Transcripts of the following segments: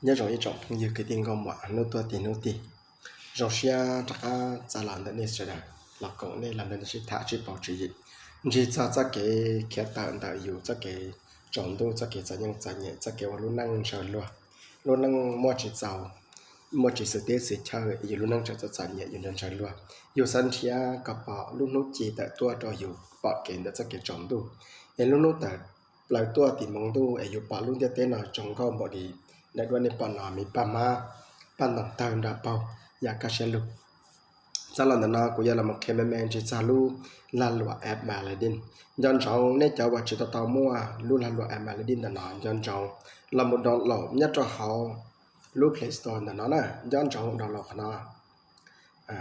nhớ rồi trọng như cái tiền gom quả nó tua tiền nó tiền rồi xe chắc trả làm đến đây sẽ là cậu này làm đến sẽ thả chỉ bảo trì chỉ cho cái khía tận tạiอยู่cho cái trọng độ cho cái nhân cho nhẹ cho cái luôn năng chờ luôn năng mua chỉ giàu mua chỉ sự tiết sự chơiอยู่luôn năng cho nhẹอยู่năng chờ luônอยู่sân chiaกับปอluôn nút chỉ tại tua choอยู่ปอเก่งแต่จะเก็บtrọng độเห็นluôn nútแต่ปลายตัวติดมองดูอยู่ปอluônจะเต้นหน่อยจงเข้าบอดีในวันนี้ปอนมีปามาปันต่างต่างดับเป่าอยากกระเชลุซาลันนากูยาละมักเคมแมนจิซาลูลาลัวแอบมาเลดินย้อนจองในจังหวัดจิตตามัวลูลาลัวแอบมาเลดินตนย้อนจองลำบุดอนหล่อยัดจะเขาลูเพลสโตนตนน่ะย้อนจองดอนหล่อขนา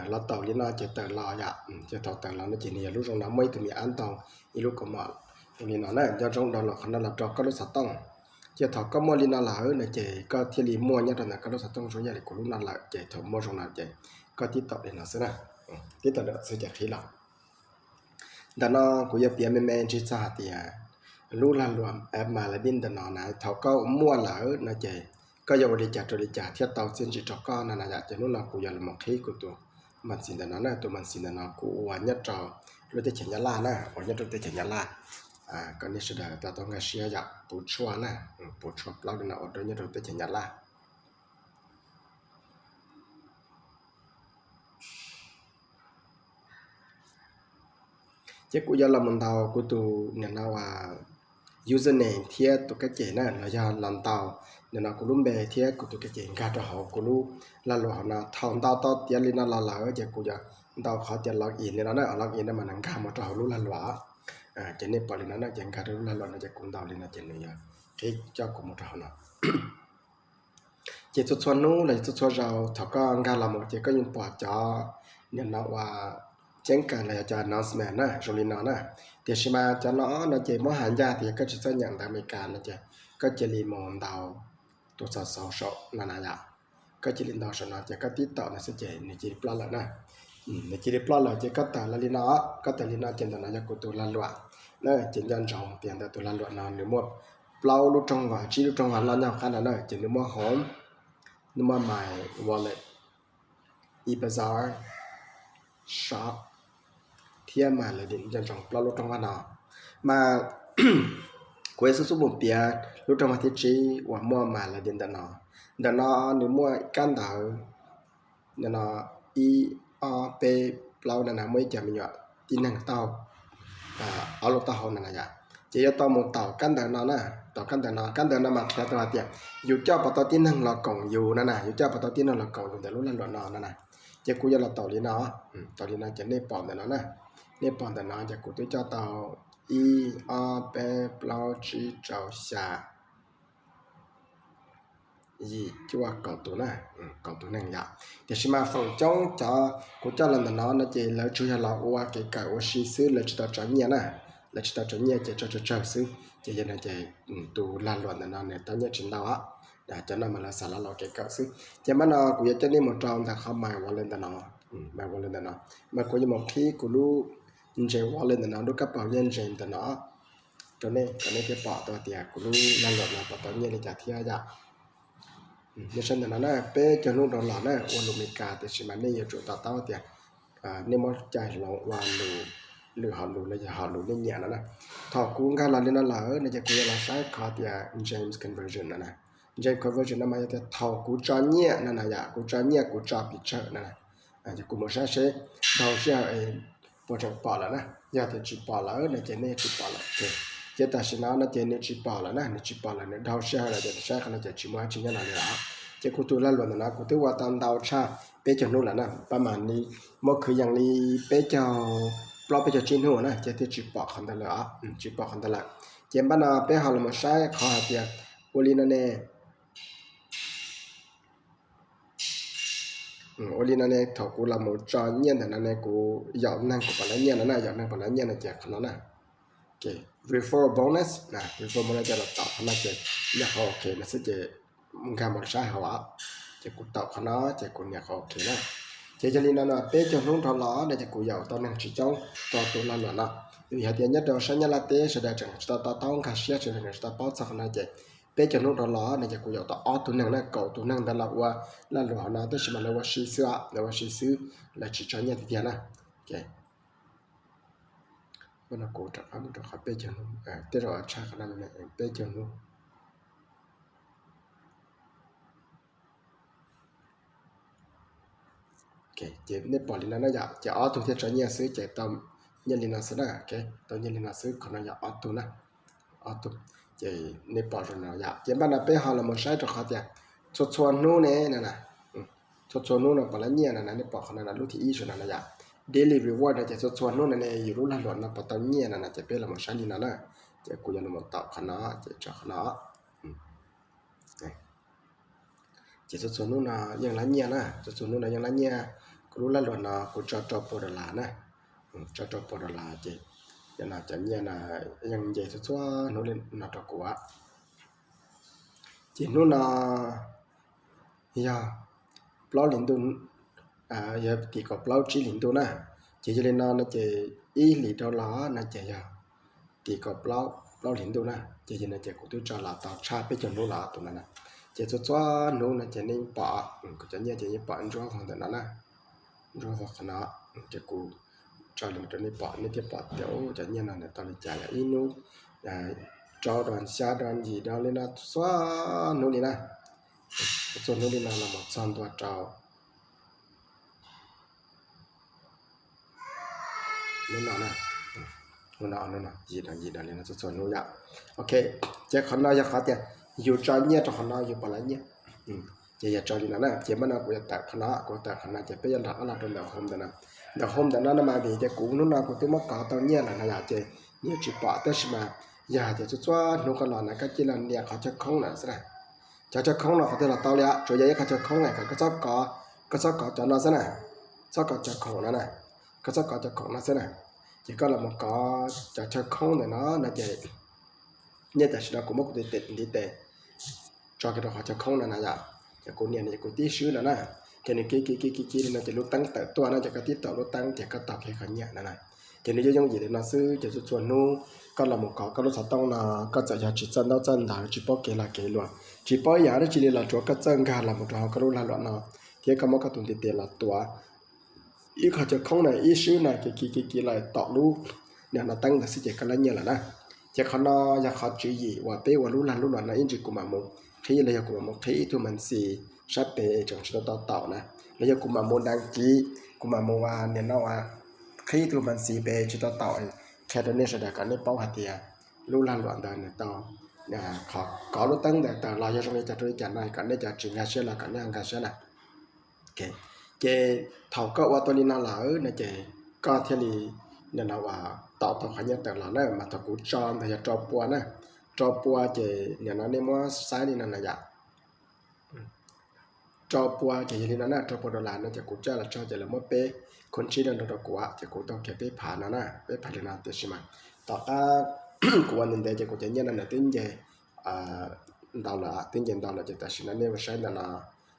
เราต่อลินาจะเตอร์ลอยะจะต่อเตอร์ลาในจีนี่ลูกจงน้ำไม่ถึงมีอันตองอีลูกก็มาตรงนี้น่ะย้อนจองดอนหล่อขนาดเราจอกก็รู้สัตต้องจะถอดก็มัวลินาหล่าในเจก็ที่ลีมัวเนี่ยตอนนั้นก็รู้สัตต้องช่วยยาลิกุลุนาหล่าเจถอดมัวจงน้ำเจก็ที่ต่อเลยนะสินะที่ต่อเดือดสิจะขี้หลังแต่นอกูจะเปลี่ยนแม่จิตสาเตียรู้ลันรวมแอบมาละดินแต่นอนะเขาก็มั่วหล่านะเจก็อย่าบริจาคเทียบเตาเส้นจิตก็นั่นนะอยากจะนู้นเรากูอย่าละมองขี้กูตัวมันสินแต่นอนะตัวมันสินแต่นอกูวันยัดจอเราจะเฉียนยาลานะวันยัดเราจะเฉียนยาลาก็นี่สุดแล้วแต่ต้องการเชียร์อยากปูชัวนะปูชัวเราเนี่ยอดด้วยยัดเราจะเฉียนยาลาchứ cũng giờ làm mình tàu của tụ nên là username thiết tụ cái chế này là giờ làm tàu nên là cũng lúc về thiết của tụ cái chế cả cho họ cũng lúc là lúc họ nào thòng tàu tiền lên là ở chứ cũng giờ tàu họ tiền login nên là login nên mà nâng cao một trò lúc là lọ cho nên bỏ lên nó chẳng cả lúc là lọ nóจะcũng tàu lên là chuyện này cái cho cũng một trò nào chỉ chút xuânนู้là chút xuân rồi thọ có nghe làm một chỉ có những bỏ cho nên là chẳng cần là cho announcement na rồi nó na thì khi mà cho nó chỉ mỗi hàng gia thì có chỉ sẽ nhận tại America nó chỉ có chỉ liên môn đầuตัวสอนั่นน่ะก็จะลินดาวสนะจะก็ติดต่อนะสิเจนี่จะปลาละนะนี่จะปลาละจะก็แต่ละลินาก็แต่ลินาเจนตนะจะกูตัวละล้วนนะเจนยันจองเปลี่ยนแต่ตัวละล้วนนอนหรือหมดเปล่าลูกจงว่าชีลูกจงว่าล้านยาวขนาดนั้นเจนหรือหมดหอมหรือหมดใหม่ wallet e-bazaar shop thiên mà là định dân trồng lo lúc trong văn nào mà quay số một bia lúc trong văn thiết trí và mua mà là định đàn nó nếu mua can đảo đàn nó IOP lâu đàn nào mới chả mình nhọ tin hàng tàu ở lúc tàu này là chỉ cho tàu một tàu can đảo nó nè tàu can đảo nó mà theo tàu tiền dù cho bắt tàu tin hàng là cổng dù nè dù cho bắt tàu tin hàng là cổng dùแต่lúc là loạn nó nè chỉ cú giờ là tàu đi nó chỉ nên bỏ để nó nè nên bọn ta nói cho cụ tôi cho tàu IOP bao chỉ trâu xà gì chú à cậu tôi này cậu tôi này nhá thì khi mà phòng chống cho cụ cho lần nó chỉ là chú là qua cái cậu sĩ sư là chỉ tao tránh nhẹ nè là chỉ tao tránh nhẹ chỉ cho sư chỉ giờ này chỉ tụ lan luận nó này tao nhớ chính đâu á để cho nó mà là xả là cái cậu sư chỉ mà nó cụ cho nên một tròn ta không mày qua lên nó mày qua lên nó mà cụ như một khi cụ lu chơi wallet nó đôi các bảo nhân chơi từ nó cho nên cái bỏตัวtiền của lu lan lộn là bỏตัวnhân để trả thiệt dạ như sinh từ nó nè bé cho lúc đó là nè ôn lục mình cả thì chỉ mà nên nhiều chỗ tao tiền nên mà chạy là hoàn lù họ lù là họ lù lên nhẹ nó nè thọ cũng cái là lên nó lỡ nên chỉ cũng là sai khó tiền James conversion nè James conversion nó mà cái thọ cũng cho nhẹ nè nè dạ cũng cho nhẹ cũng cho bị chợ nè chỉ cũng một sai sẽ đầu sẽ bỏ trong bỏ là nè giờ thì chỉ bỏ là này trên này chỉ bỏ là ok chỉ ta xin nó trên này chỉ bỏ là nè chỉ bỏ là nó đau xe là xe cái này chỉ mua chỉ như là này đó chỉ cụ tôi là luận là cụ tôi qua tam đau cha bé cho nó là nèประมาณนี้mộtคืออย่างนี้bé choเราไปcho chínหัวนะchỉ chỉ bỏ không được nữa chỉ bỏ không được lại chỉ bắt nó bé họ là một sai khó hạt tiền olin nè olin này thầu cụ là một trò nhiên là này cụ dọn năng của bản lá nhiên là dọn năng bản lá nhiên là chẹt nó nè ok referral bonus nè referral bonus là tạo nó chẹt nhà họ ok nó sẽ chẹt một một sai họ chẹt cụ tạo nó chẹt cụ nhà họ ok nè chẹt cho nên là bé cho nó thầu ló để chẹt cụ dọn tao năng chỉ trong tao là vì hạt tiền nhất đó sáng nhất là té sẽ đại chẳng tao cả xe sẽ là tao bao sắc nó chẹt bây giờ nó đó là này chỉ cũng có tao ở tụi năng này cậu tụi năng đó là họ nói tới mà là sĩ sư là chỉ cho nhau thì tiền à ok nó cố trả một trò bây giờ nó tới rồi chắc là này bây giờ nó ok chỉ nên bỏ đi nó giả chỉ ở tụi theo cho nhau sư chỉ tầm nhân linh nó sư đó ok tao nhân linh nó sư còn nó giả ở tụi nè ở tụi chỉ nên bỏ rồi nó giả chỉ ban đầu bây họ là một sai cho họ tiền cho chuan nô nè nè cho chuan nô nó bỏ lại nhẹ nè nên bỏ nó là lúc thì ít rồi nè giả daily reward này chỉ cho chuan nô nèอยู่รู้ละหลวนนะbỏ tao nhẹ nè chỉ bây là một sai đi nè chỉกูจะmột tạo khả nó chỉ cho khả nó chỉ cho chuan nô là ยัง lá nhẹ nè cho chuan nô là ยัง lá nhẹรู้ละหลวนนะกูcho bỏ đờ là nè cho bỏ đờ là chỉ giờ nào chẳng nhẹ là ยัง vậy cho chuan nô lên nó cho của chỉ nô là ya plau linh tu ya thì có plau chỉ linh tu nè chỉ cho nên nó chỉ ý lý đó là nó chỉ ya thì có plau linh tu nè chỉ cho nên chỉ cũng tôi cho là tạo cha bây giờ nó là tụi nó nè chỉ cho nó là chỉ nên bỏ có cho nhẹ chỉ bỏ anh cho thằng tụi nó nè cho thằng nó chỉ cũng cho nên cho nên bỏ nên chỉ bỏ tiểu cho nhẹ là tao lại trả lại ý nó cho đoàn xa đoàn gì đó lên là xóa nó đi nè cho nó đi là một trăm tua trào nó nè gì đó lên là cho nó vậy ok chắc khán nói cho khó tiền dù cho nhẹ cho khán nói dù bỏ lại nhẹ giờ cho đi nè chỉ mà nó cũng tại khán nói chỉ bây giờ là trong đầu hôm đó nó mà vì cái cũ nó nào cũng tôi mất có tao nhẹ là là chỉ như chỉ bỏ tới mà giờ thì cho nó còn là cái chỉ là nhà họ cho không là sao cho không là có thể là tao lẽ rồi vậy cho không này cái sao có cho nó thế này sao có cho không nó này cái sao có cho không nó thế này chỉ có là một có cho không này nó là chỉ như thế là cũng một cái tệ cho cái đó họ cho không là dạ chỉ có niệm này có tí xíu nữa nè cho nên cái nó chỉ lúc tăng tới tua nó chỉ có tí tàu lúc tăng chỉ có tàu cái khởi nhẹ này cho nên giống gì để nó sư chỉ cho chuẩn nu có là một có lúc tông là có chỉ chân đâu chân đảo chỉ bao kể là kể luôn chỉ bao giờ đó chỉ là chỗ cái chân gà là một trò có lúc là loạn nó thì có một cái tuần tiền là tua ít họ cho không này ít xíu này cái lại tọt lu nên nó tăng là sẽ chỉ cái là nhiều là nè chỉเขาnóจะเขาchỉ gìว่าเป้ว่ารู้ละนะอินจิกุมามุที่เลยกุมามุที่ทุมันสีชัดเป้จงชิโตต่อนะแล้วกุมามุดังกี้กุมามุว่าเนี่ยเนาะว่าที่ทุมันสีเป้ชิโตต่อแค่ตอนนี้แสดงการเนี่ยเป้าหัดเดียรู้ละเดินเนี่ยต่อเนี่ยเขาcó lúc tăngแต่เราจะต้องจะด้วยกันได้กันเนี่ยจะจริงกันเชื่อละกันเนี่ยกันเชื่อละโอเคเจเท่าก็ว่าตัวนี้น่าหล่อเนี่ยเจก็เที่ยเนี่ยนะว่าtạo thành khái niệm là này mà thằng cú tròn thì cho bùa chỉ nhà nó nên mua sai đi là dạ cho bùa chỉ như thế nào cho bùa là nó chỉ cú chơi là cho chỉ là mất béคนชี้นั่นตัวกูอ่ะจะกูต้องเก็บไปผ่านนะไปผ่านเลยนะแต่ใช่ไหมต่อกูวันนึงเดี๋ยวจะกูจะเนี่ยนั่นน่ะติ้งเจดาวละติ้งเจดาวละจะแต่สิ่งนั้นเนี่ยว่าใช้นั่นน่ะ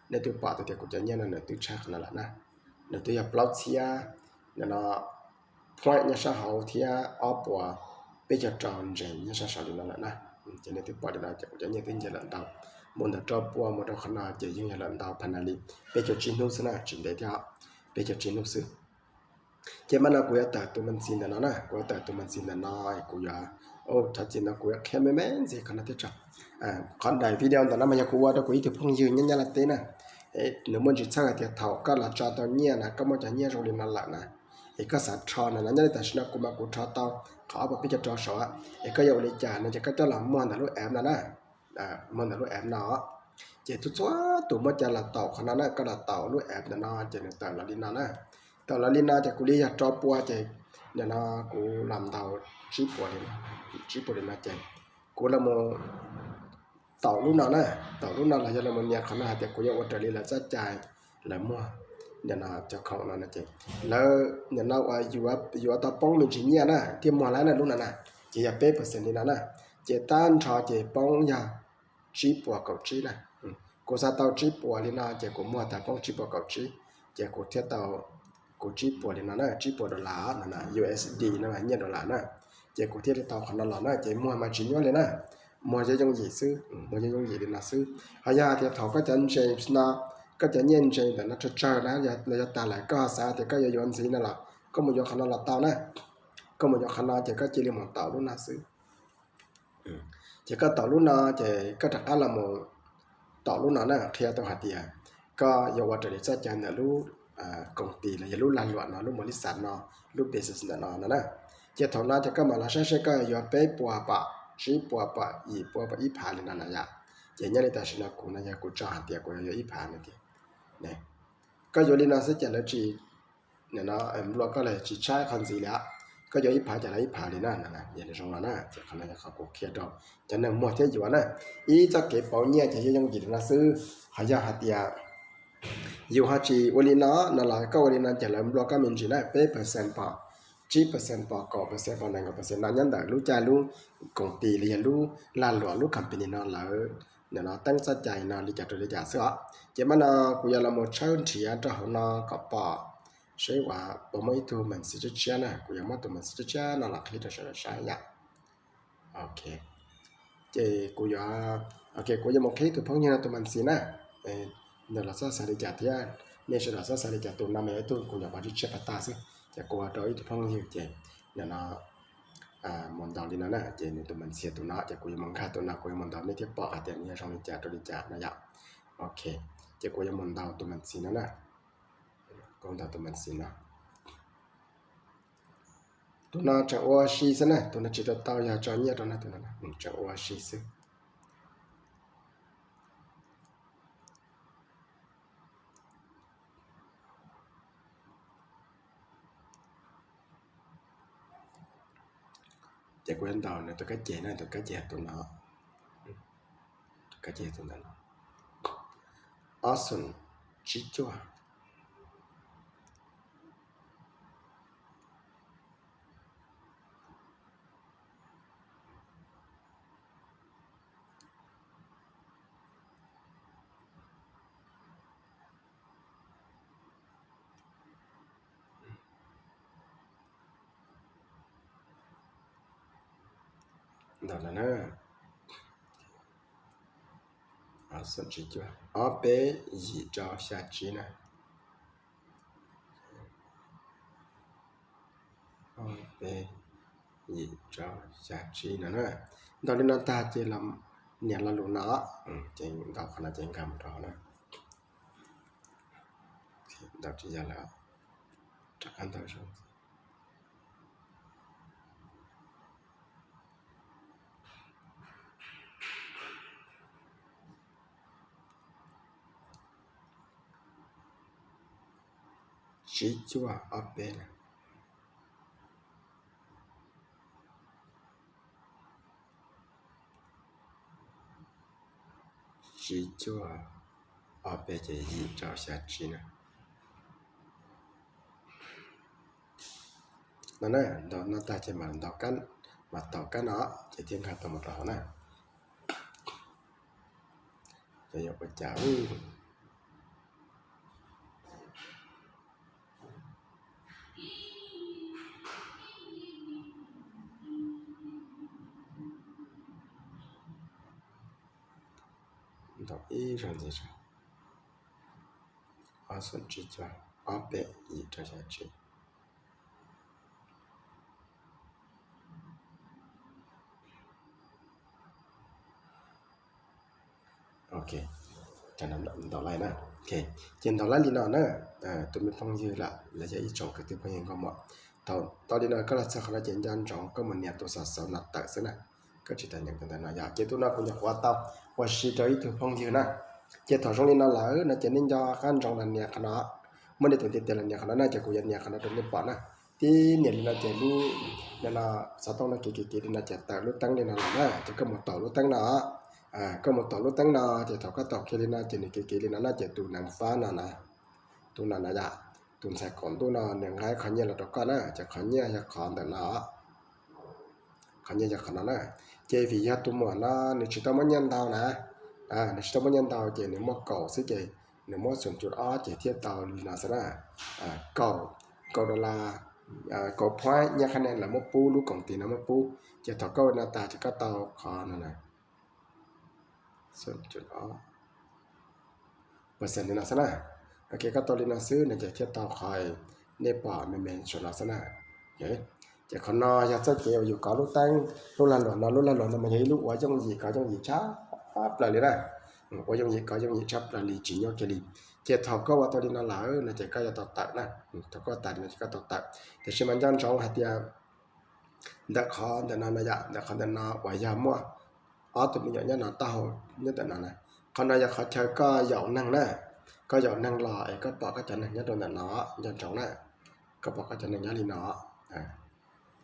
เนี่ยตัวป่าแต่กูจะเนี่ยนั่นน่ะติ้งใช้ขนาดนั้นนะเนี่ยตัวอย่าปลอดเสียเนี่ยนะพอเนี่ยชาเขาที่อ้อปัวไปจะจอนเจเนี่ยชาชาดีนั่นแหละนะจะเนี่ยที่ปอดเราจะจะเนี่ยที่จะหลังดาวมันจะจอปัวมันจะขนาดจะยิ่งหลังดาวพันนาลีไปจะจินนุสนะจินเดียวไปจะจินนุสเจ้ามันกูอยากแต่ตัวมันสินนะกูอยากแต่ตัวมันสินนะกูอยากโอ้ถ้าจริงนะกูอยากแค่ไม่สิขนาดที่จะคนใดวิดีโอแต่นั้นมันอยากกูว่าถ้ากูอีกที่พุ่งยืนยันละเต้นะหรือมันจะใช้ที่เท่าก็ละจอตัวเนี่ยนะก็มันจะเนี่ยตรงนี้นั่นแหละนะก็สัตว์ชอนนะนั่นแต่ฉันกูมากูชอตเขาเอาไปจะจอสอก็อย่าเลยจ่านะจะก็จะหลังมันแต่ลูกแอมนะมันแต่ลูกแอมเนาะเจ้าตัวตัวมันจะละต่อขนาดนั้นก็ละต่อลูกแอมนะเจ้าแต่ละลินานะแต่ละลินาจะกูเรียกจอปัวเจ้าเนี่ยนะกูลำเตาชีปัวเลยนะเจ้ากูละโมต่อลูกนั้นนะต่อลูกนั้นเราจะละโมเนี่ยขนาดแต่กูอยากว่าจะเรียนละจะจ่ายละมั่วเนี่ยนะจะเข้านั่นนะเจ้แล้วเนี่ยนะว่าอยู่ต่อป้องมีจีเนี่ยนะที่มัวแล้วนะลูกนั่นนะเจียเป๊ะเปอร์เซ็นต์นี่นะเจต้านชอเจป้องยาจีปัวเกาจีนะกูซาเตาจีปัวเลยนะเจกูมัวแต่ป้องจีปัวเกาจีเจกูเทียเตากูจีปัวเลยนะจีปัวดอลลาร์นั่นนะ USD นะเนี่ยดอลลาร์นะเจกูเทียเตาขนาดนั้นนะเจมัวมาจีเนี่ยเลยนะ mua cho dùng gì xứ mua cho dùng gì để nó xứ hay là thì thọ có chân chơi nó có chân nhân chơi để nó chơi đó là ta lại có sao thì có giờ dùng gì nữa là có một giờ khả năng là tao nè có một giờ khả năng thì có chỉ là một tàu luôn là xứ chỉ có tàu luôn nó thì có thật là một tàu luôn nó nè khi tao hạt tiền có giờ qua trời sẽ chơi là lúc công ty là lúc làm loạn nó lúc mới sản nó lúc business nó nè chỉ thọ nó thì có mà là sẽ có giờ bé bùa bạ chỉ bùa bạ ít phá lên là ya chỉ nhớ ta xin nó cũng là cũng cho hạt tiền cũng giờ ít phá nữa thì nè có giờ lên nó sẽ trả lời chỉ nè nó lo có là chỉ trái con gì đó có giờ ít phá trả lời ít phá lên nè vậy là xong rồi nè chỉ còn làเขาcũng kia rồi cho nên mua thế gì nè ý cho cái bảo nhẹ chỉ dùng gì là sư hay là hạt tiềnอยู่ฮะจีวันนี้นั่นแหละก็วันนี้นั่นจะเริ่มบล็อกก็มีจีน่ะ8%พอ10%พอ9%พอ1%นั่นยันแต่รู้ใจรู้กงตีเรียนรู้ลานหลวงรู้คำเป็นนั่นแหละเนี่ยนะตั้งใจนะลิจาตัวลิจาเสือเจ้ามันกูอยากละโมเชิญเชียร์จะหัวกับป่าใช่ว่าบ่ไม่ตัวมันสิจะเชียร์นะกูอยากมาตัวมันสิจะเชียร์นั่นแหละคิดจะใช้ยาโอเคเจ้กูอยากโอเคกูอยากมาคิดตัวพวกนี้นะตัวมันสินะเนี่ยเราจะใส่ในจัดที่เนี่ยเราจะใส่ในจัดตัวน้ำมันตัวกูอยากมาที่เชฟตาสิจะกูว่าโดยที่พังหิวเจเนี่ยนะมันดาวลีนั่นนะเจเนี่ยตัวมันเสียตัวน่ะจะกูยังมังค่าตัวน่ะกูยังมันดาวเนี่ยที่ปอกแต่เนี่ยช่องในจัดตัวในจัดนะยะโอเคจะกูยังมันดาวตัวมันสีนั่นนะกูดาวตัวมันสีนะตัวน่ะจะว่าชีสนะตัวน่ะจะตัวเต้ายาจอเนี่ยตัวน่ะตัวน่ะจะว่าชีสจะกูเห็นดาวเนี่ยตัวกระเจนะตัวกระเจตัวน่ะตัวกระเจตัวนั้นออสนชิจัวดาวนะออสนชิจัวอเปยีจอชาจีนะอเปยีจอชาจีนะนะดาวนี้ตาเจลำเนี่ยละลุนะเจงดาวขนาดเจงคำต่อนะดาวที่จะแล้วจากการต่อสู้ชิจัวอเปนะชิจัวอเปจะยีจอชาจีนะนั่นนะดาวนั้นตาจะมาดาวกันมาต่อกันเนาะจะเทียมขาดตัวหมดแล้วนะจะยกไปจ่าดอกอีรันเจจ้าอาส่วนจีจ้าอาเปยีจอชาจีโอเคจะนำดอกอะไรนะโอเคเจนดอกไล่ลีนอนนะตัวมันฟังยืดละแล้วจะอีจงคือตัวพยังก็เหมาะตอนนี้นะก็เราจะขนาดเจนยันจงก็มันเนี่ยตัวสัตว์สนัดตักซะนะก็จะแต่ยังแต่นะอยากเจตัวนั้นคุณอยากว่าเตาว่าชีใจตัวฟังยืดนะเจถอดช่องนี้นั่นแหละนะเจนินจอขั้นจงนั้นเนี่ยขนาดไม่ได้ตัวเตียนเนี่ยขนาดน่าจะกูยันเนี่ยขนาดตัวนี้ปอนะที่เนี่ยลีน่าเจรู้เนี่ยนะสะต้องนะเก๋ๆลีน่าเจแต่รู้ตั้งเนี่ยนั่นแหละนะจะก็หมดต่อรู้ตั้งนะก็หมดต่อรู้ตั้งนาจะถอดก็ต่อเคลีน่าจะนี่เก๋ๆลีน่าจะตูนังฟ้าน่ะนะตูนันนะจ๊ะตูนใส่ก่อนตูนหนึ่งให้ขันเนี่ยเราต้องก็นะจะขันเนี่ยจะขันแต่ละขันเนี่ยจะขันนะเจฟียตัวหมดนะนี่ชิตามันยันดาวนะนี่ชิตามันยันดาวเจนี่มั่วเก่าสิเจนี่มั่วส่วนจุดอ้อเจเทียบดาวลีน่าซะนะเก่าดอลลาร์เก่าพอยเนี่ยคะแนนละมั่วปูลูกของตีนะมั่วปูจะถอดก็หน้าตาจะก็เตาคอนั่นนะ ส่วนจุดอ้อเปอร์เซ็นต์นี่นะสนะโอเคก็ตัวลินาซื้อเนี่ยจะเทียบต่อคอยเนปอเมเมนชนะสนะเฮ้ยจะคนนอยากจะเกี่ยวอยู่ก่อนลูกตั้งลูกหลานหลานลูกหลานหลานมันยังลูกว่าจงยีก็จงยีช้าปั๊บเลยนะว่าจงยีก็จงยีชับเลยจีนยอดเกลีเจ้าทอก็ว่าตัวลินาหลาเนี่ยจะก็จะต่อตัดนะถ้าก็ตัดเนี่ยก็ต่อตัดแต่ชิมันจันจงหัดยาดักคอนแต่นานายะดักคอนแต่นาวายามัวอ๋อตัวมีอย่างนี้นาตาหัวนี่แต่นานนะคนนายะเขาใช้ก็หยอกนั่งนะก็หยอกนั่งรอไอ้ก็ปอกก็จะนั่งยัดโดนแต่นอยันจงนะก็ปอกก็จะนั่งยัดลีนอ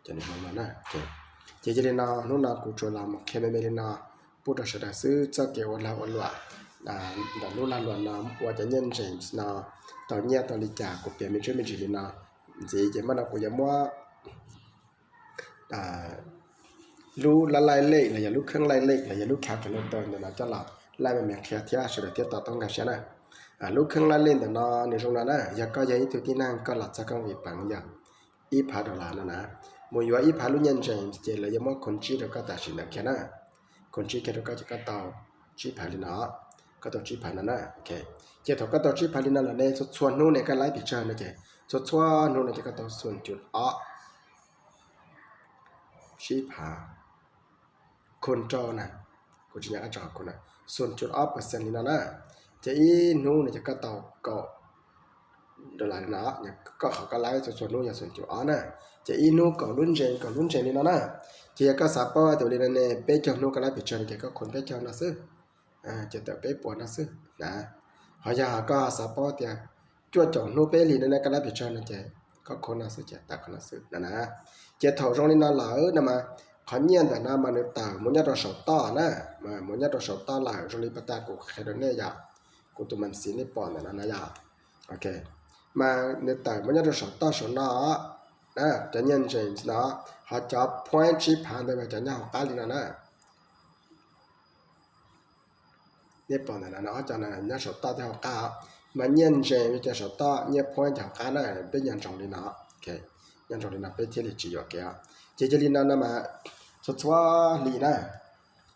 จะนี่มันนะเจลีนอนู่นนากูโจลามเคไม่ลีนอพูดถึงซื้อจะเกี่ยวกับวันละแต่นู่นละวันน้ำว่าจะเย็นเฉยนอตอนเนี้ยตอนลิจ่ากูเปลี่ยนไม่ช่วยไม่จีลีนอจะมันกูยังว่ารู้ละลายเล็กเลยอย่ารู้เครื่องลายเล็กเลยอย่ารู้แคปจนเติมเดี๋ยวนะจะหลับไล่มันแม่แค่ที่สุดที่ต่อต้องกันใช่ไหมรู้เครื่องลายเล่นแต่นอในตรงนั้นนะอยากก็ยังที่ที่นั่งก็หลับจะกังวลปังอย่างอีพาดอลลาร์นะมวยว่าอีพาลุยันเจมส์เจเลยยังว่าคนชี้เราก็ตัดสินแค่นั้นคนชี้แค่เราก็จะก็ต่อชี้พาลินาก็ต่อชี้พานั่นนะโอเคเจ้าก็ต่อชี้พาลินาแล้วเนี่ยส่วนนู้นเนี่ยก็ไล่พิจารณาเจ้าส่วนนู้นเนี่ยก็ต่อส่วนจุดอ๋อชี้พาคนจอนะกูจะอยากจะจอคนนะส่วนจุดอัพเปอร์เซ็นต์นี่นะจะอีนู้นเนี่ยจะก็ต่อก็ดอลลาร์นะเนี่ยก็เขาก็ไล่ส่วนนู้นอย่างส่วนจุดอัพนะจะอีนู้นก็รุ่นเจนนี่นะจะก็สับปะตัวนี้เนี่ยเป๊ะจอนู้นก็ไล่ไปจอเนี่ยก็คนเป๊ะจอนะซึจะแต่เป๊ะปวดนะซึนะเขาจะก็สับปะเดียจวดจอนู้นเป๊ะลีนั่นก็ไล่ไปจอนะเจก็คนนะซึจะตักคนนะซึนะจะถอดตรงนี้นะหล่ะนะมาเขาเนี่ยแต่น้ามันเนี่ยต่างมันจะต้องสอบต่อนะมันจะต้องสอบต่อหลายตรงนี้ปัตตากูแค่ตรงนี้อยากกูตัวมันสีนี่ปอนนะอยากโอเคมาเนี่ยต่างมันจะต้องสอบต่อสอนนะจะเนี่ยเจนส์นะเขาจะ point ชี้ผ่านไปจะเนี่ยเขาการลีนะเนี่ยปอนนะเขาจะเนี่ยสอบต่อที่เขาการมาเนี่ยเจนส์จะสอบต่อเนี่ย point ที่เขาการนะเป็นอย่างตรงนี้นะโอเคอย่างตรงนี้นะเป็นที่ลิจิโอเคเจลีน่านะมาส่วนลีนะ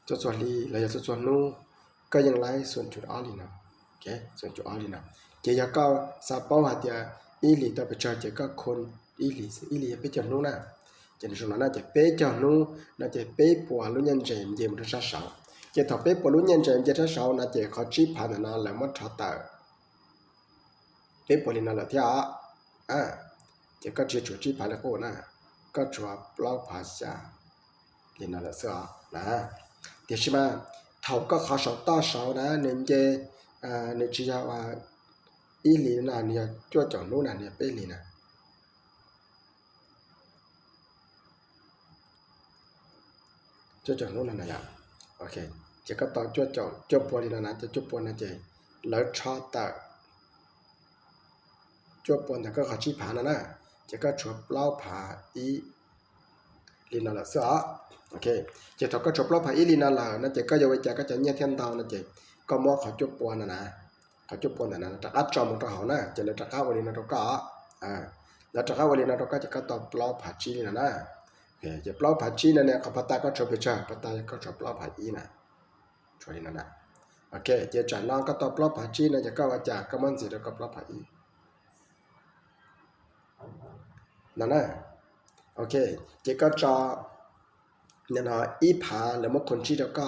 ส่วนลีแล้วส่วนนู้ก็ยังไล่ส่วนจุดอาลีนะโอเคส่วนจุดอาลีนะเจียก็ซาเปาหัดยาอีลีต่อไปเจอเจก็คนอีลีไปเจอนู้นะเจนส่วนนั้นจะไปเจอนู้น่าจะไปปัวลุยันเจมเจมจะช้าเจถ้าไปปัวลุยันเจมจะช้าน่าจะเขาจีผ่านนะแล้วมันทัดตาไปปัวลีน่าละที่เจก็จะจุดจีผ่านแล้วก็นะก็ชัวเล่าภาษาเรียนอะไรสักนะเดี๋ยวใช่ไหมเขาก็เขาสอบต่อสอบนะเนี่ยเนี่ยที่จะว่าอีลีน่ะเนี่ยจ้วจ่อนู้นน่ะเนี่ยเป็นลีน่ะจ้วจ่อนู้นน่ะนะโอเคจะก็ต่อจ้วจ่อจ้วปวลีน่ะจะจ้วปวนะเจแล้วชอบแต่จ้วปวแต่ก็เขาชี้ผ่านนะจะก็ชัวเล่าภาอีลีน่าละเสือโอเคเจ้าเขาก็ชอบเล่าภาอีลีน่าละนั่นเจ้าก็อย่าไว้ใจก็จะเนี่ยเทียนดาวนั่นเจ้าก็มองเขาจุบปวนนะเขาจุบปวนนะจะอัดจอมมันตัวเขานะจะเลยจะเข้าวันนี้นะตัวก็แล้วจะเข้าวันนี้นะตัวก็จะก็ตอบเล่าภาจีนะโอเคจะเล่าภาจีนั่นเนี่ยเขาพัตตาก็ชอบไปเจอพัตตาก็ชอบเล่าภาอีนะช่วยนั่นนะโอเคเจ้าจ่าน้องก็ตอบเล่าภาจีนะจะก็ว่าจากก็มันสิแล้วก็เล่าภาอีนั่นนะโอเคเจ้าก็จะเนี่ยนะอีผาแล้วมันคนชี้แล้วก็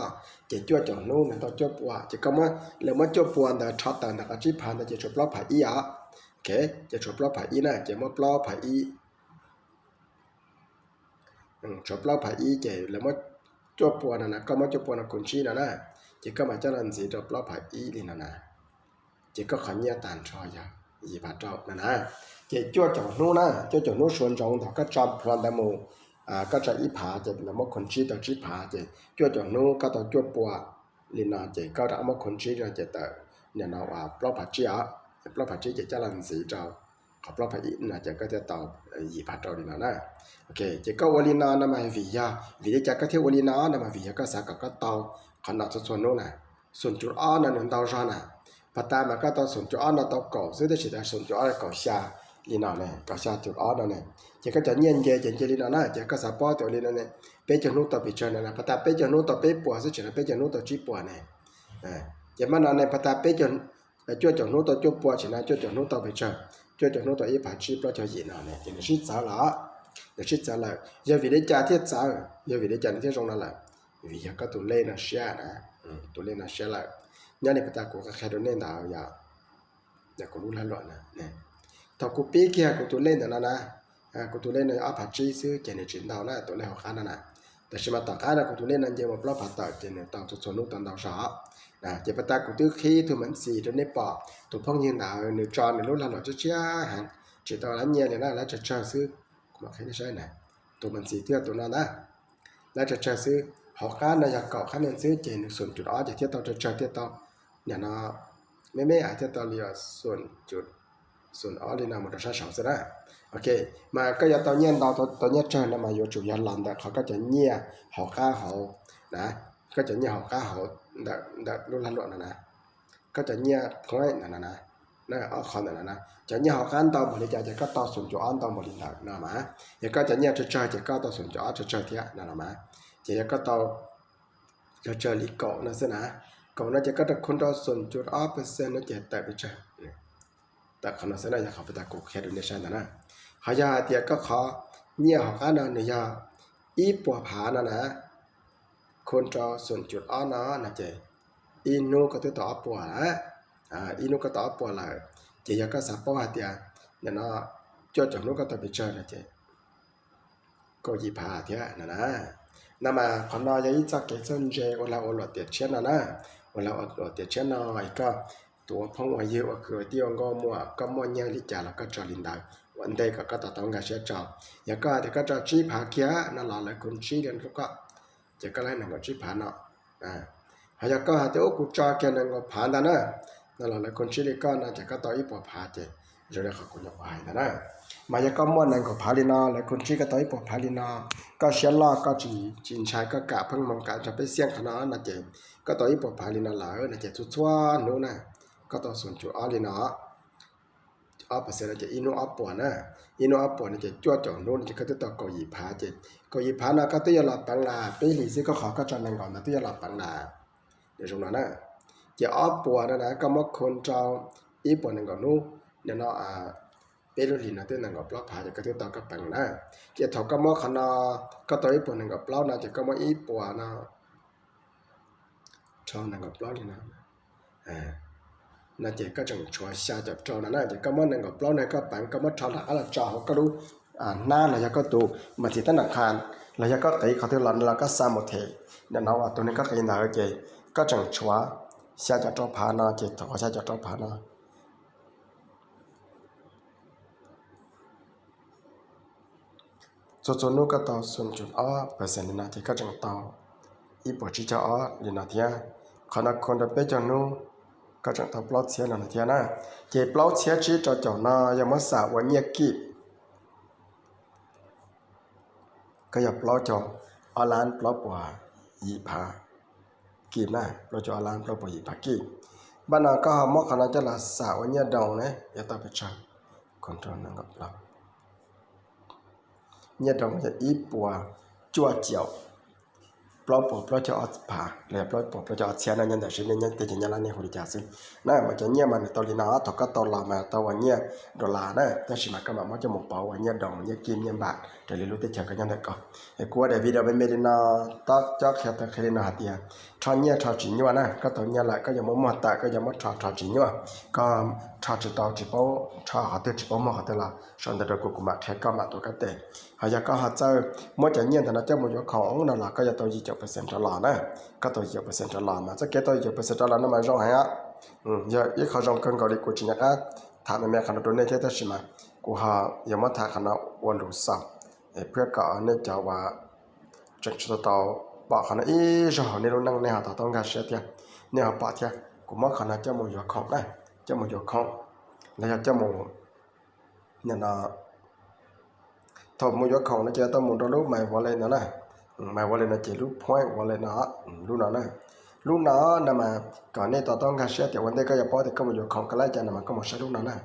จะจ้วจ่อนู้นต่อจ้วปัวจะก็มาแล้วมันจ้วปัวแต่ชอบแต่นะก็ชี้ผาแต่จะชอบเล่าผาอีโอเคจะชอบเล่าผาอีนะจะมาเล่าผาอีชอบเล่าผาอีเจแล้วมันจ้วปัวนะก็มาจ้วปัวนะคนชี้นะจะก็มาเจริญสีชอบเล่าผาอีนี่นะจะก็ขันยาตานชอยาอีผาเจ้านะจะจ้วจ่อนู้นจ้วจ่อนู้นส่วนจงต่อก็จอมพลันดมูก็จะอีผาเจแล้วมันคนชี้ต่อชี้ผาเจจ้วจ่อนู้ก็ต่อจ้วปัวลีนาเจก็จะเอามาคนชี้เจแต่เนี่ยนะว่าปลอบผัดชี้ปลอบผัดชี้เจจะลันสีเจ้าขอปลอบผัดอีน่ะเจก็จะต่ออีผาเจ้าลีนานะโอเคเจก็วลีนานะมาวิยาจะก็เที่ยววลีนานะมาวิยาก็สักก็ต่อขนาดส่วนนู้นนะส่วนจุดอ้อนั่นต่อชานะปัตตามันก็ต่อส่วนจุดอ้อนั่นต่อเก่าซึ่งได้ฉีดส่วนจุดอ้อเก่าชาลีนาเนี่ยเก่าชาจุดอ้อนั่นเนี่ยจะก็จะเงียนเจเจลีนานะจะก็สับปอตัวลีนาเนี่ยเป๊ะจนู้ต่อปิจนะปัตตาเป๊ะจนู้ต่อเป๊ะปัวซึ่งจะเป๊ะจนู้ต่อจีปัวเนี่ย chỉ mà nó này bắt ta biết cho chọn nút tao cho bùa chỉ là cho chọn nút tao phải chờ cho chọn nút tao ít phải chi bao cho gì nào này thì nó shit giá là nó shit giá là giờ vì đấy trả thiết giá giờ vì đấy trả thiết trong đó là vì giờ có tụi lên là share nè tụi lên là share lại nhớ này bắt ta cũng khai đơn nên nào giờ cũng luôn lan loạn nè tao cũng biết kia cũng tụi lên là nè cũng tụi lên là áp phải chi xứ chỉ là chuyển đầu là tụi lên học khá nèแต่ชิมาต่อการนะกูตัวเล่นนั่นเจมาปลอบผ่าตัดเจเนี่ยต่อทุกส่วนนู้นตอนดาวสอบนะเจปตากูตื้อขี้ทุมันสีตัวนี้ปอตัวพ่องยืนดาวหนึ่งจอหนึ่งรุ่นละหล่อจะเชี่ยหันเจตอนนั้นเนี่ยเลยนะแล้วจะเชื่อซื้อกูมาแค่นี้ใช่ไหมตัวมันสีเที่ยวตัวนั้นนะแล้วจะเชื่อซื้อหอกการนะอยากเกาะขั้นเงินซื้อเจนส่วนจุดอ้อจะเที่ยวต่อจะเชื่อเที่ยวต่อเนี่ยนะไม่อาจจะต่อเรียส่วนจุดส่วนอ้อเลยนะมันจะใช้สองเส้นนะโอเคมาก็จะตอนเนี้ยตอนเนี้ยเจอนะมาอยู่จุดยันหลังแต่เขาก็จะเนี้ยหอกก้าหอนะก็จะเนี้ยหอกก้าหอดัดรุ่นละหล่อนะก็จะเนี้ยคล้ายนะเอาคอนนะจะเนี้ยหอกการต่อบริจาคจะก็ต่อส่วนจุดอ้อนต่อบริจาคนะมาแล้วก็จะเนี้ยจะเจอจะก็ต่อส่วนจุดอ้อนจะเจอเที่ยนะมาจะก็ต่อจะเจอลิโก้นะสินะก่อนนั้นจะก็จะคนต่อส่วนจุดอ้อเปอร์เซ็นต์นะจะแต่ไปเจอแต่ขณะนั้นอยากเข้าไปตะกุกแค่ดูในชั้นนะเขาจะเดียก็ขอเนี่ยหอกานอนเนี่ยอีปัวผานะคนจอส่วนจุดอ้อนนะเจอีนูก็ตัวต่อปัวละอีนูก็ต่อปัวละเจียก็สับปัวเดียเนี่ยนะจอจากนู้นก็ต่อไปเจอนะเจก็ยีผาเดียนะนั่นมาคนนอยยี่จักเกิดสนเจเวลาอดเดียเช่นนะเวลาอดเดียเช่นน้อยก็ตัวพงว่าเยอะคือที่องก็มัวก็มัวยังลิจาแล้วก็จอลินดาวันใดก็ต้องการเชื่อจออย่างก็เด็กก็จะชี้ผาเขียนั่นแหละเลยคนชี้เดินก็จะก็ไล่หนังก็ชี้ผาเนาะหากก็หาเดี๋ยวกูจอแกนั่งก็ผานั่นแหละเลยคนชี้เลยก็น่าจะก็ต่ออีปอผาเจจะได้เขาคนจะไปนะมาอย่างก็มัวนั่งก็ผาลินาเลยคนชี้ก็ต่ออีปอผาลินาก็เชื่อล่าก็จีนชายก็กะเพิ่งมังการจะไปเสี่ยงขนาดน่ะเจก็ต่ออีปอผาลินาหลายน่ะเจทุกชั่วนู้นน่ะก็ต่อส่วนจุอาลินาอ้อเปอร์เซ็นต์จะอินูอ้อปวนะอินูอ้อปวนะจะจ้วจ่อโน่นจะก็จะต่อเกาหลีผาจะเกาหลีผานะก็ต้องยอมรับปังลาไปหลีซิก็ขอก็จะนั่งก่อนนะต้องยอมรับปังลาเดี๋ยวตรงนั้นนะจะอ้อปวนะก็มาคนเจ้าอีปวนั่งก่อนนู้เนี่ยเนาะเปรุลีนะที่นั่งกับปลอกผาจะก็จะต่อกับปังนะจะถกก็มาขนาก็ต่ออีปวนั่งกับปลอกนะจะก็มาอีปวนะชอบนั่งกับปลอกนี่นะน่าจะก็จังชัวร์ชาจับจอนะจะก็มันนั่งกับเปล่าในก็ปังก็มันทอดอะไรจอก็รู้หน้าเราก็ตัวมาที่ตั้งคารเราก็ตีเขาที่หลังเราก็สามหมดเทเนี่ยเราตัวนี้ก็กินได้เจก็จังชัวร์ชาจับจอผานาเจถอดชาจับจอผานาส่วนนู้นก็ต่อส่วนจุดเปอร์เซ็นต์นะที่ก็จังต่ออีปวดที่จะลินาเทียขณะคนจะเป็นจังนู้ก็จะทำปลอดเสียหน่อยเทียนะเก็บปลอดเสียชีจะจ่อนายังมาสาววันเนี้ยกี้ก็อย่าปลอดจ่ออาลานปลอดปัวยีผากีนะปลอดจ่ออาลานปลอดปัวยีผากีบ้านเราก็หามอกขนาดจะละสาววันเนี้ยดองนะอย่าต้องไปชักคนทำนั่งกับเราเนี่ยดองจะอีปัวจั่วเจียวปลอดปลอดจะอดผาเลยปลอดจะอดเสียนั่นยันแต่ชิ้นนี้ยันแต่ยันละเนี่ยหุ่นจ่าซึ่งนั่นมันจะเนี่ยมันตอลีนาตก็ตอลามาตอวันเนี่ยดอลลาร์นะแต่ชิมาก็มันจะหมกเป่าวันเนี่ยดองเนี่ยกินเนี่ยบาทแต่เลยรู้แต่เช้าก็ยังได้ก็ไอ้กูว่าเดี๋ยววิดีโอเป็นเมดินาตัดจากแค่ตะเคยนาหัดเนี่ยทอนเนี่ยทอดจีนว่านะก็ตอนเนี่ยแหละก็ยังมั่วตาก็ยังมั่วทอดจีนว่าก็ทอดจีตอจีเป้าทอดหัดเตจีเป้ามาหัดเตละส่วนแต่เรากูมาแค่ก็มาตัวกันเตะหายก็หัดเจอมั่วจะเนี่ยแต่ละเจ้ามั่วของนั่นแหละก็จะตัว20%ดอลลาร์นะก็ตัว20%ดอลลาร์มาจะเก็ตตัว20%ดอลลาร์นั่นมาร้องให้อ่ะยังเขาร้องกันก็เลยกูจริงนะถามแม่ขนาดตัวนี้แค่ใช่ไหมกูหายังมาถามขนาดวันรู้สักเพื่อก่อนเนี่ยจะว่าจังจะต่อบอกขนาดจะหาเนี่ยเรานั่งเนี่ยหาต่อต้องการเสียเทียเนี่ยหาปะเทียกูมาขนาดเจ้ามั่วของนะเจ้ามั่วของแล้วเจ้ามั่วเนี่ยนะถ้ามั่วของนะเจ้าต้องมั่วรู้ไหมว่าอะไรนะmà qua lên là chỉ lúc point qua lên nó lúc nào nè lúc nó nằm mà còn này taoต้องการเสียแต่วันเด็กก็จะพอแต่ก็มาอยู่ของกันแล้วจะนำมาก็มาใช้lúc nào nè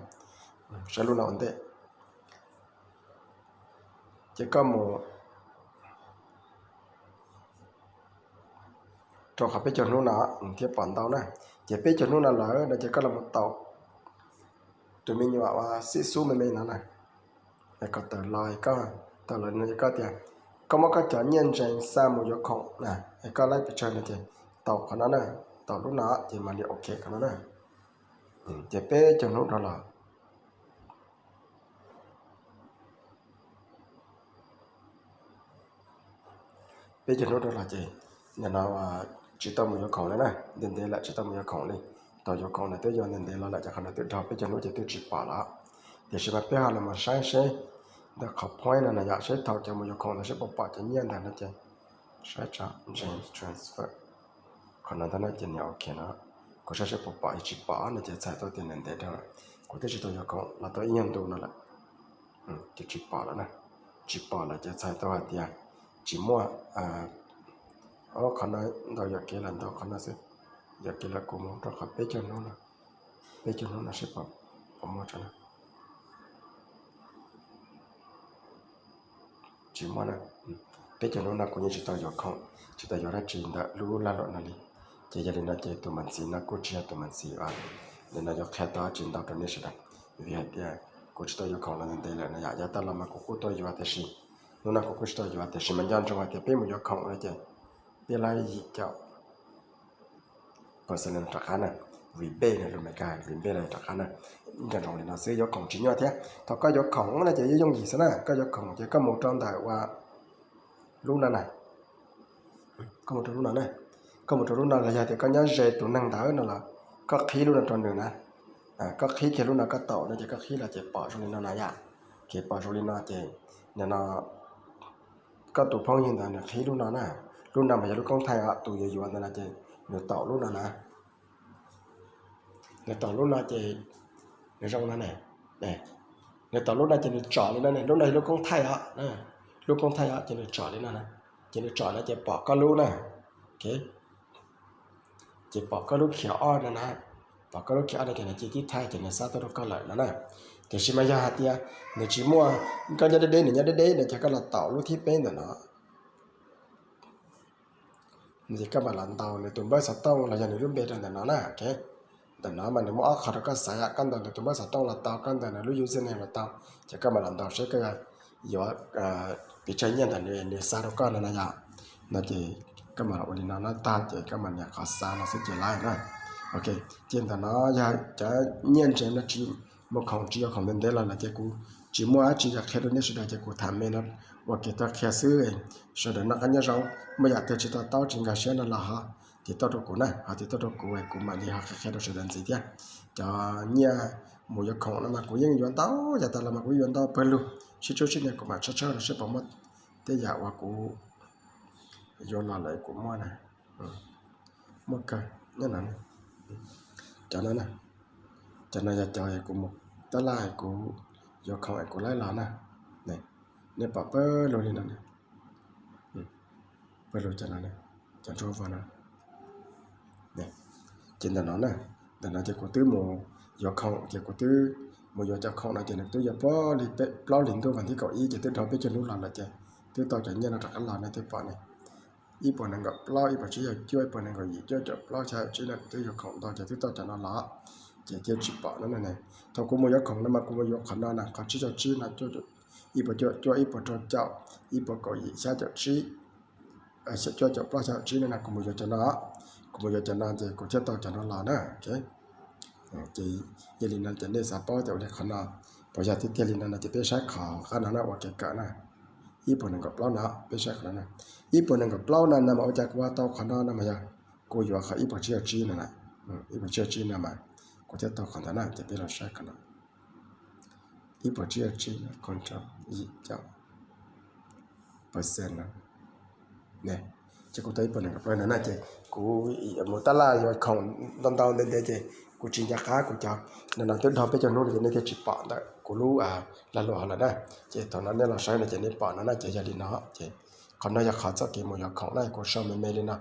ใช้lúc nàoวันเด็กจะก็มา cho họ biết cho nó nọ thì bọn tàu nè chỉ biết cho nó là lỡ là chỉ có là một tàu tụi mình bảo là xí xú mình nó này để có tờ lời tờ lời nó có tiền có một cái chỗ nhân trình xa một chỗ khổng nè để có lấy picture này thì tàu của nó nè tàu lúc nó thì mà liệu ok của nó nè chỉ biết cho nó đó là bây giờ nó đó là gì nhà nào chỉ tao một chỗ khổng đấy nè nên đây lại chỉ tao một chỗ khổng đi tao chỗ khổng này tới giờ nên đây là lại cho khả tự học bây giờ nó chỉ tự chỉ bỏ lá để xem bây giờ là mà sai sẽ để học point này là sẽ thao cho một chỗ khổng là sẽ bỏ bỏ cho nhiên là nó chỉ sai cho James transfer còn nó nó chỉ nhiều kia nó có sẽ bỏ bỏ chỉ bỏ nó chỉ sai tôi tiền nên đây thôi có thể chỉ tao chỗ khổng là tôi yên đủ nó là chỉ bỏ là nè chỉ bỏ là chỉ sai tôi tiền chỉ mua khả năng đâu giờ kia lần đâu khả năng sẽ giờ kia là cũng muốn cho họ biết cho nó là sẽ bỏ mua cho nó chỉ mua nè biết cho nó là cũng như chỉ tao giờ không chỉ tao giờ ra chỉ đã lú la lợn này chỉ gia đình nó chỉ tụi mình xí nó cũng chỉ tụi mình xí nên là giờ khai tao chỉ tao cái này sẽ vì vậy thì cũng chỉ tao giờ không là nên đây là nó giờ tao làm mà cũng tôi giờ thì xí nó là cũng chỉ tao giờ thì xí mình dọn cho thì biết một giờ không rồi chứ biết là gì cho personal trắc khá nè vì b này rồi mày cài vì b này trắc khá nè chẳng hạn là nó sẽ có cổng chính nhau thế thọ có cổng là chỉ dùng gì thế này có cổng chỉ có một trong đại qua lúc này có một trong lúc này có một trong lúc này là thì có nhớ dễ tụ năng đỡ nó là có khí lúc nào tròn đường này có khí khi lúc nào có tàu nó chỉ có khí là chỉ bỏ xuống nó này chỉ bỏ xuống nó chỉ nhà nó có tụ phong hiện tại là khí lúc nào nè lúc nào mà lúc con thay tụ dự dụ là chỉ được tàu lúc nào nè người tàu lúc nào chỉ người trong nó này người tàu lúc nào chỉ được trỏ lên này lúc này lúc con thay lúc con thay chỉ được trỏ lên này chỉ được trỏ là chỉ bỏ con lú này ok chỉ bỏ con lú khỉa này bỏ con lú khỉa này thì là chỉ thay chỉ là sao tôi đâu có lợi nữa này thì khi mà ra hạt tia người chỉ mua có nhớ đến để cho cái là tàu lú thiết bên rồi nó thì các bạn làm tàu này tụi bay sát tông là dành lúc bên là nó nè okแต่nó mà nếu mà họ có sai căn bản là tụi bay sát tông là tàu căn bản là lúc user này là tàu chỉ các bạn làm tàu sẽ cái giờ bị cháy nhiên là để sao đâu con là nhà nó chỉ các bạn ở đây nó ta chỉ các bạn nhà họ xa nó sẽ chỉ lại nữa ok trên là nó ra cho nhiên trên nó chỉ một không chỉ không nên thế là chỉ cú chỉ mua chỉ là khi đó nó sẽ chỉ cú tham mê nó và cái ta khai sử sau đó nó cái nhớ rằng bây giờ tôi chỉ tao trên cái xe nó là ha thì tao đâu cũng này thì tao đâu cũng mà đi học khai đó sẽ làm gì thế cho nhà một giờ không nó mà cũng những chuyện tao giờ tao làm mà cũng chuyện tao bên luôn chỉ cho này cũng mà cho nó sẽ bỏ mất thế giờ và cũng do là lại cũng mua này một cái như này cho nên này cho nên giờ trời cũng một tới lại cũng do không ai cũng lấy là này nếu bảo bơ rồi này bơ rồi cho này cho vào này trên là nó này là nó chỉ có thứ một do không chỉ có thứ một do cho không là chỉ được thứ giờ bao liền tôi vẫn thì có ý chỉ thứ đó biết cho nó là chỉ thứ tao chẳng như là chắc là này thứ bỏ này ý bỏ này gặp bao ý bỏ chỉ là chơi bỏ này gọi gì chơi bao chỉ là thứ do không tao chỉ thứ tao chẳng là chỉ tiêu chỉ bỏ nó này thằng cũng một do không nó mà cũng một do không nó là có chỉ cho chỉ là ý bỏ cho ý bỏ cho ý bỏ gọi gì sao cho chỉ sẽ cho bao chỉ là cũng một do cho nó cũng một do cho nó thì cũng chết tao cho nó là nè ok chỉ gia đình nó chỉ để sao bao giờ để khăn nào bây giờ thì gia đình nó chỉ biết sai khó khăn nào hoặc cái cả này ít phần năng gặp lâu nào biết sai khăn này ít phần năng gặp lâu nào mà ởจากว่าtao khăn nào mà giờ cô vừa khai ít phần chia chi này ít phần chia chi này mà có thể tao khăn nào chỉ biết là sai khăn nào ít phần chia chi con cháu ít cháu percent này chỉ có thấy phần năng gặp lâu này chỉ cô một tá la rồi không tao nên để chỉ cô chỉ nhà cá cô cho nên là tôi đọc bây giờ nó thì nó chỉ bỏ đấy cô lú là lọ là đây chỉ thằng nó nên là sai là chỉ nên bỏ nó chỉ gia đình nó chỉ còn nó giờ khó cho cái một giờ không này cô sau mình lên nào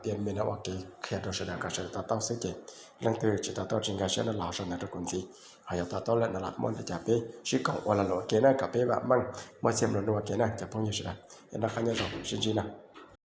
tiền mình nó cái khi đó sẽ là cái sự tao sẽ chỉ lần từ chỉ tao chính cái sẽ là lọ sau này tôi cũng gì hay là tao lại là làm món để trả bé chỉ còn qua là lọ cái này cả bé bạn mang mua xem nó cái này chả bao nhiêu sẽ là nó khá nhiều rồi xin chi nào